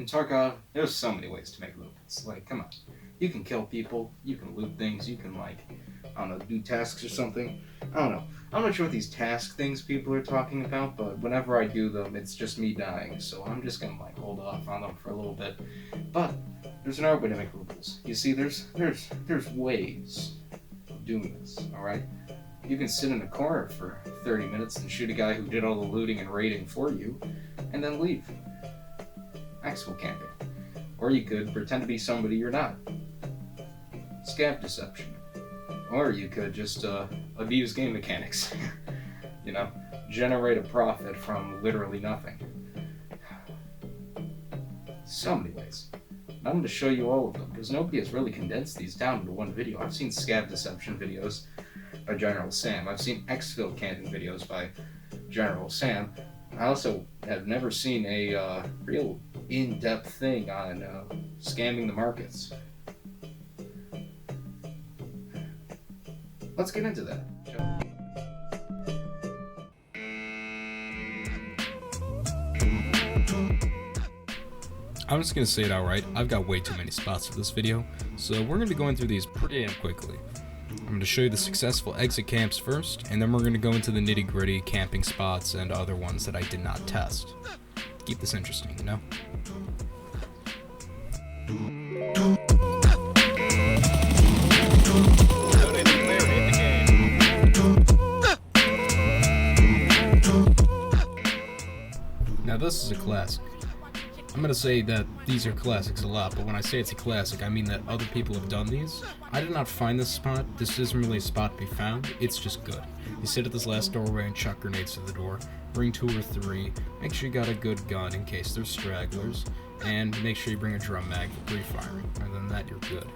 In Tarkov, there's so many ways to make movements. Like, come on. You can kill people, you can loot things, you can, like, I don't know, do tasks or something. I don't know. I'm not sure what these task things people are talking about, but whenever I do them, it's just me dying, so I'm just gonna, like, hold off on them for a little bit. But there's another way to make rubles. You see, there's ways of doing this, alright? You can sit in a corner for 30 minutes and shoot a guy who did all the looting and raiding for you, and then leave. Actual camping. Or you could pretend to be somebody you're not. Scav deception. Or you could just abuse game mechanics. You know, generate a profit from literally nothing. So many ways. I'm going to show you all of them, because nobody has really condensed these down into one video. I've seen scav deception videos by General Sam. I've seen exfil camping videos by General Sam. I also have never seen a real in-depth thing on scamming the markets. Let's get into that, shall we? I'm just going to say it outright, I've got way too many spots for this video, so we're going to be going through these pretty damn quickly. I'm going to show you the successful exit camps first, and then we're going to go into the nitty-gritty camping spots and other ones that I did not test. Keep this interesting, you know? Now this is a classic. I'm gonna say that these are classics a lot, but when I say it's a classic, I mean that other people have done these. I did not find this spot. This isn't really a spot to be found. It's just good. You sit at this last doorway and chuck grenades to the door. Bring 2 or 3. Make sure you got a good gun in case there's stragglers. And make sure you bring a drum mag for pre-firing. Other than that, you're good.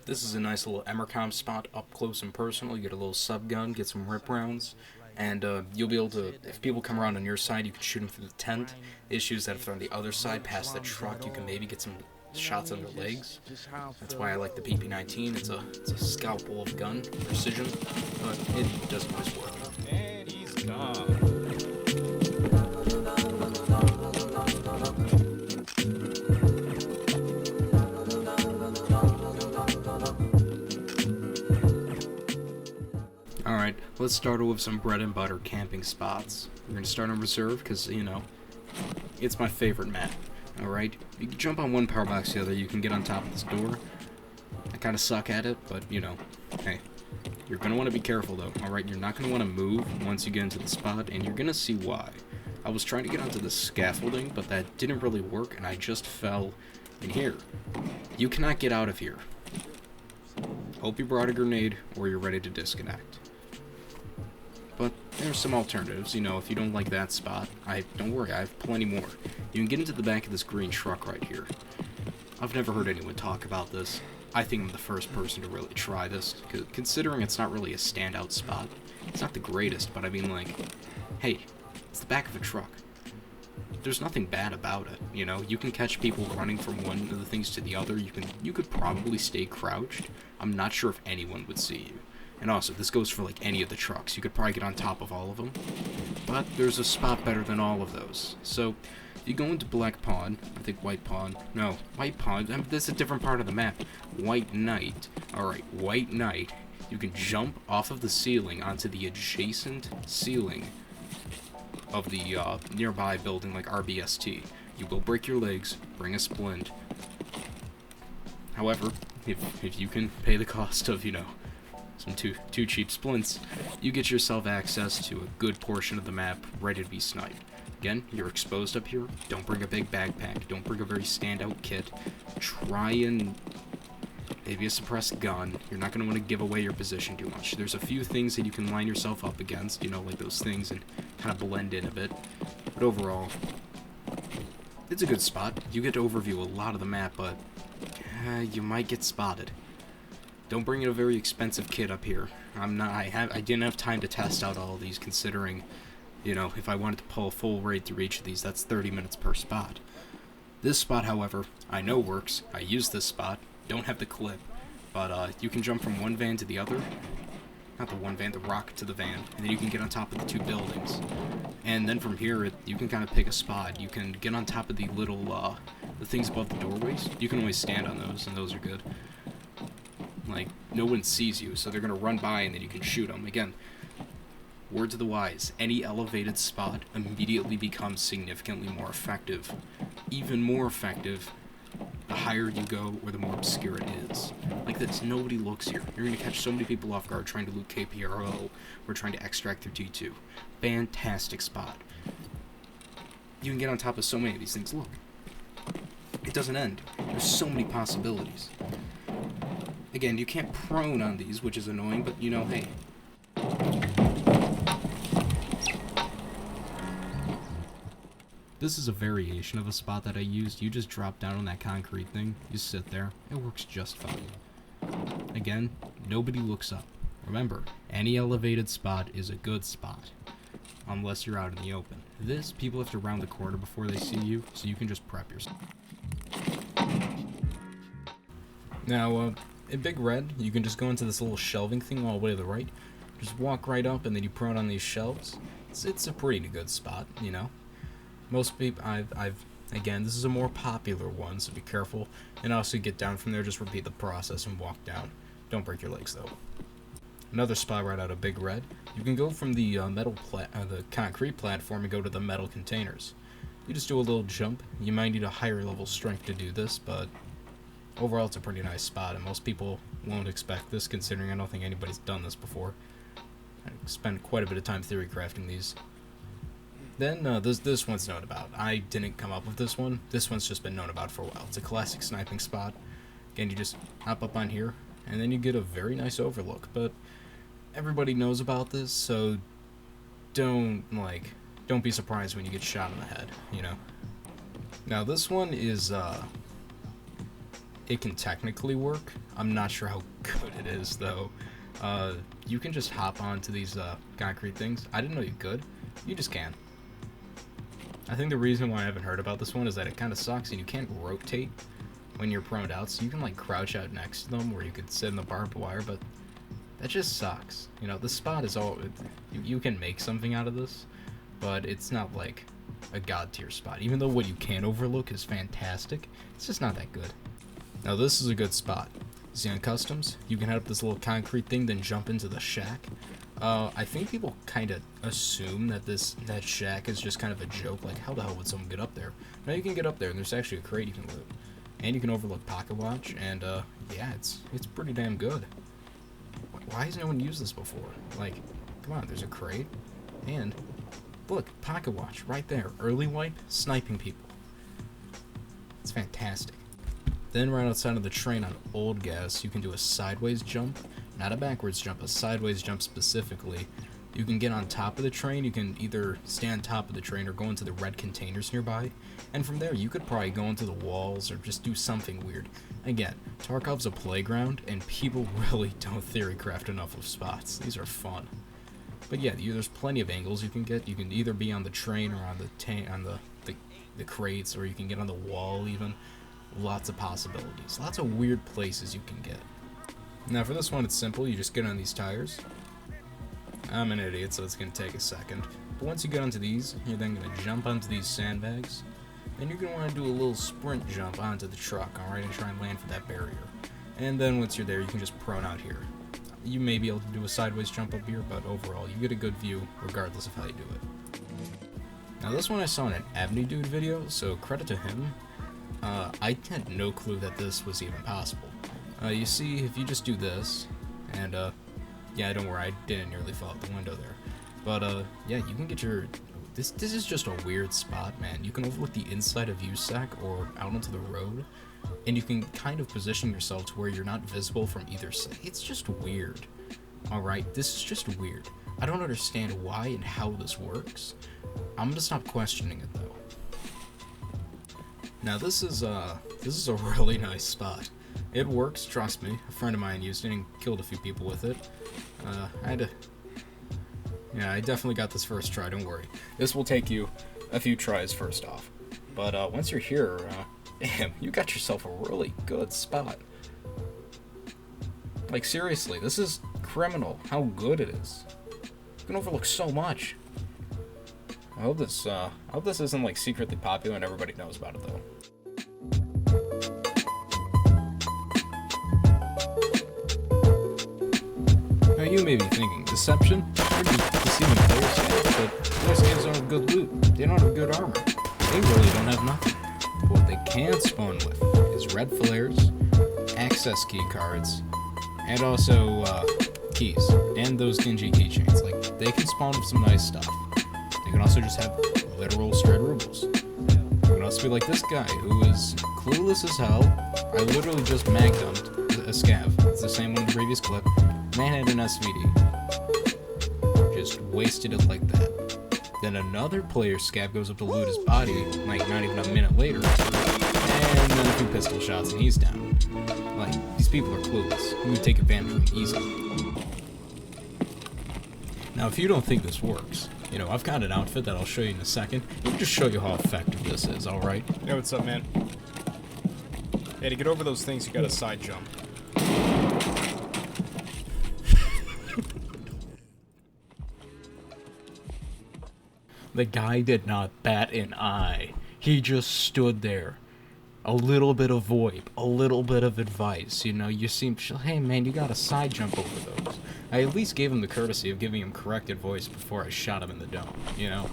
This is a nice little Emercom spot, up close and personal. You get a little sub gun, get some rip rounds, and you'll be able to, if people come around on your side, you can shoot them through the tent. The issue is that if they're on the other side, past the truck, you can maybe get some shots on their legs. That's why I like the PP-19. It's a scalpel of gun, precision, but it doesn't always work. And he's gone. Alright, let's start with some bread and butter camping spots. We're going to start on reserve because, you know, it's my favorite map. Alright, you can jump on one power box, the other, you can get on top of this door. I kind of suck at it, but, you know, hey, you're going to want to be careful though, alright? You're not going to want to move once you get into the spot, and you're going to see why. I was trying to get onto the scaffolding, but that didn't really work, and I just fell in here. You cannot get out of here. Hope you brought a grenade, or you're ready to disconnect. But there's some alternatives, you know, if you don't like that spot, don't worry, I have plenty more. You can get into the back of this green truck right here. I've never heard anyone talk about this. I think I'm the first person to really try this, considering it's not really a standout spot. It's not the greatest, but I mean, like, hey, it's the back of a truck. There's nothing bad about it, you know? You can catch people running from one of the things to the other. You could probably stay crouched. I'm not sure if anyone would see you. And also, this goes for, like, any of the trucks. You could probably get on top of all of them. But there's a spot better than all of those. So, you go into Black Pawn. I think White Pawn. No, White Pawn. I mean, that's a different part of the map. White Knight. Alright, White Knight. You can jump off of the ceiling onto the adjacent ceiling of the nearby building, like RBST. You will break your legs, bring a splint. However, if you can pay the cost of, you know, some two cheap splints, you get yourself access to a good portion of the map ready to be sniped. Again, you're exposed up here. Don't bring a big backpack. Don't bring a very standout kit. Try and maybe a suppressed gun. You're not going to want to give away your position too much. There's a few things that you can line yourself up against, you know, like those things, and kind of blend in a bit. But overall, it's a good spot. You get to overview a lot of the map, but you might get spotted. Don't bring in a very expensive kit up here. I didn't have time to test out all of these, considering, you know, if I wanted to pull a full raid through each of these, that's 30 minutes per spot. This spot, however, I know works. I use this spot. Don't have the clip, but you can jump from one van to the other. Not the one van, the rock to the van, and then you can get on top of the two buildings. And then from here, you can kind of pick a spot. You can get on top of the little, the things above the doorways. You can always stand on those, and those are good. Like, no one sees you, so they're gonna run by, and then you can shoot them. Again, word to the wise, any elevated spot immediately becomes significantly more effective. Even more effective the higher you go or the more obscure it is. Like, that's nobody looks here. You're going to catch so many people off guard trying to loot KPRO or trying to extract their T2. Fantastic spot. You can get on top of so many of these things. Look. It doesn't end. There's so many possibilities. Again, you can't prone on these, which is annoying, but you know, hey. This is a variation of a spot that I used. You just drop down on that concrete thing, you sit there, it works just fine. Again, nobody looks up. Remember, any elevated spot is a good spot, unless you're out in the open. This, people have to round the corner before they see you, so you can just prep yourself. Now, in Big Red, you can just go into this little shelving thing all the way to the right, just walk right up and then you prone on these shelves. It's a pretty good spot, you know. Most people, again, this is a more popular one, so be careful. And also get down from there, just repeat the process and walk down. Don't break your legs, though. Another spot right out of Big Red. You can go from the the concrete platform and go to the metal containers. You just do a little jump. You might need a higher level strength to do this, but overall it's a pretty nice spot, and most people won't expect this, considering I don't think anybody's done this before. I spent quite a bit of time theory crafting these. Then, this one's known about. I didn't come up with this one. This one's just been known about for a while. It's a classic sniping spot. Again, you just hop up on here, and then you get a very nice overlook. But everybody knows about this, so don't be surprised when you get shot in the head, you know? Now, this one is, it can technically work. I'm not sure how good it is, though. You can just hop onto these, concrete things. I didn't know you could. You just can. I think the reason why I haven't heard about this one is that it kind of sucks and you can't rotate when you're proned out, so you can like crouch out next to them where you could sit in the barbed wire, but that just sucks. You know, this spot is all, you can make something out of this, but it's not like a god tier spot. Even though what you can overlook is fantastic, it's just not that good. Now this is a good spot. See on customs, you can head up this little concrete thing, then jump into the shack. I think people kind of assume that that shack is just kind of a joke, like how the hell would someone get up there? Now you can get up there, and there's actually a crate you can loot, and you can overlook pocket watch, and yeah, it's pretty damn good. Why has no one used this before? Like, come on, there's a crate, and look, pocket watch right there, early wipe, sniping people. It's fantastic. Then right outside of the train on Old Gas, you can do a sideways jump. Not a backwards jump, a sideways jump specifically. You can get on top of the train. You can either stay on top of the train or go into the red containers nearby. And from there, you could probably go into the walls or just do something weird. Again, Tarkov's a playground, and people really don't theory craft enough of spots. These are fun. But yeah, there's plenty of angles you can get. You can either be on the train or on the crates, or you can get on the wall even. Lots of possibilities. Lots of weird places you can get. Now for this one, it's simple. You just get on these tires. I'm an idiot, so it's going to take a second. But once you get onto these, you're then going to jump onto these sandbags. Then you're going to want to do a little sprint jump onto the truck, alright, and try and land for that barrier. And then once you're there, you can just prone out here. You may be able to do a sideways jump up here, but overall, you get a good view regardless of how you do it. Now this one I saw in an Ebony Dude video, so credit to him. I had no clue that this was even possible. You see, if you just do this, and, yeah, don't worry, I didn't nearly fall out the window there. But, yeah, you can get your, this is just a weird spot, man. You can overlook the inside of USAC or out onto the road, and you can kind of position yourself to where you're not visible from either side. It's just weird. Alright, this is just weird. I don't understand why and how this works. I'm gonna stop questioning it, though. Now, this is a really nice spot. It works, trust me. A friend of mine used it and killed a few people with it. I definitely got this first try, don't worry. This will take you a few tries first off. But once you're here, damn, you got yourself a really good spot. Like, seriously, this is criminal how good it is. You can overlook so much. I hope this isn't, like, secretly popular and everybody knows about it, though. Now, you may be thinking, deception? You're just deceiving Playerscavs, but Playerscavs don't have good loot. They don't have good armor. They really don't have nothing. But what they can spawn with is red flares, access key cards, and also keys, and those dingy keychains. Like, they can spawn with some nice stuff. They can also just have literal straight rubles. They can also be like this guy, who is clueless as hell. I literally just mag dumped a scav. It's the same one in the previous clip. Man had an SVD. Just wasted it like that. Then another Playerscav goes up to loot his body, like not even a minute later, and then a few pistol shots and he's down. Like, these people are clueless. You would take advantage of them easily. Now, if you don't think this works, you know, I've got an outfit that I'll show you in a second. I'll just show you how effective this is, alright? Hey, what's up, man? Hey, to get over those things, you gotta side jump. The guy did not bat an eye. He just stood there. A little bit of VoIP, a little bit of advice, you know, you seem, hey man, you gotta side jump over those. I at least gave him the courtesy of giving him corrected voice before I shot him in the dome, you know?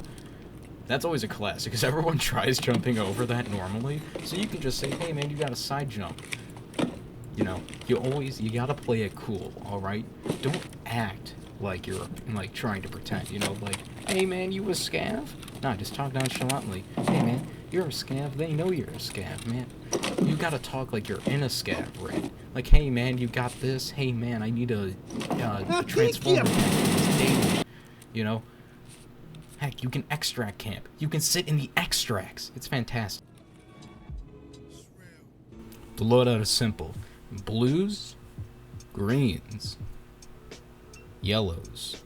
That's always a classic, because everyone tries jumping over that normally, so you can just say, hey man, you gotta side jump. You know, you gotta play it cool, alright? Don't act like you're, like, trying to pretend, you know, like, hey man, you a scav? Nah, just talk nonchalantly. Hey man, you're a scav, they know you're a scav, man. You gotta talk like you're in a scav raid. Like, hey man, you got this, hey man, I need to transform daily. You know? Heck, you can extract camp. You can sit in the extracts. It's fantastic. The loadout is simple. Blues, greens, yellows.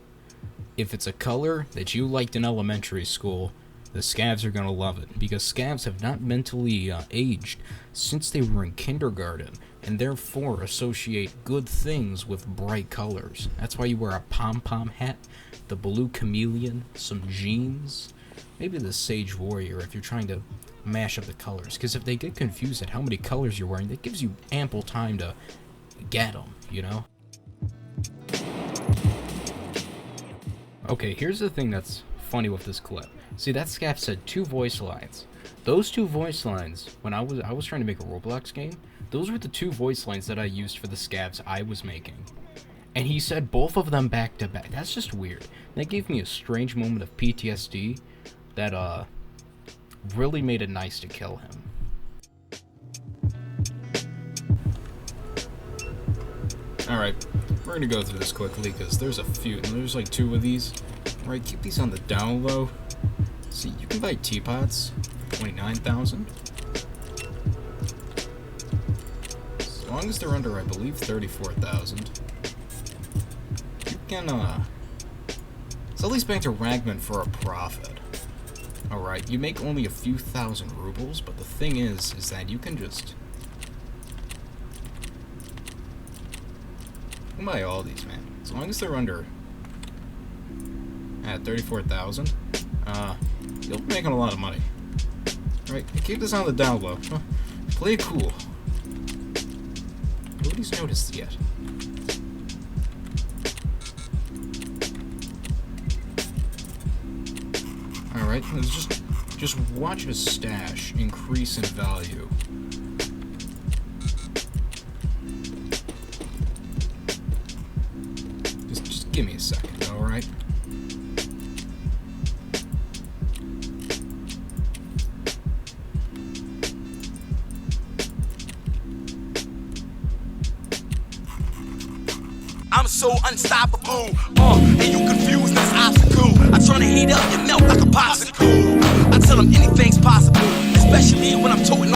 If it's a color that you liked in elementary school, the scavs are gonna love it, because scavs have not mentally aged since they were in kindergarten, and therefore associate good things with bright colors. That's why you wear a pom-pom hat, the blue chameleon, some jeans, maybe the sage warrior if you're trying to mash up the colors, because if they get confused at how many colors you're wearing, that gives you ample time to get them, you know? Okay, here's the thing that's funny with this clip. See, that scav said 2 voice lines. Those 2 voice lines, when I was trying to make a Roblox game, those were the 2 voice lines that I used for the scavs I was making. And he said both of them back to back. That's just weird. That gave me a strange moment of PTSD that really made it nice to kill him. Alright, we're gonna go through this quickly because there's a few, and there's like 2 of these. Alright, keep these on the down low. See, you can buy teapots for 29,000. As long as they're under, I believe, 34,000. You can, so at least back to Ragman for a profit. Alright, you make only a few thousand rubles, but the thing is that you can just... You can buy all these, man. As long as they're under... at 34,000, you'll be making a lot of money. Alright, keep this on the down low. Play it cool. Nobody's noticed yet. Alright, just watch his stash increase in value. Just give me a second, alright? I'm so unstoppable, and you confused this obstacle. I turn the heat up and melt like a popsicle. I tell them anything's possible, especially when I'm toting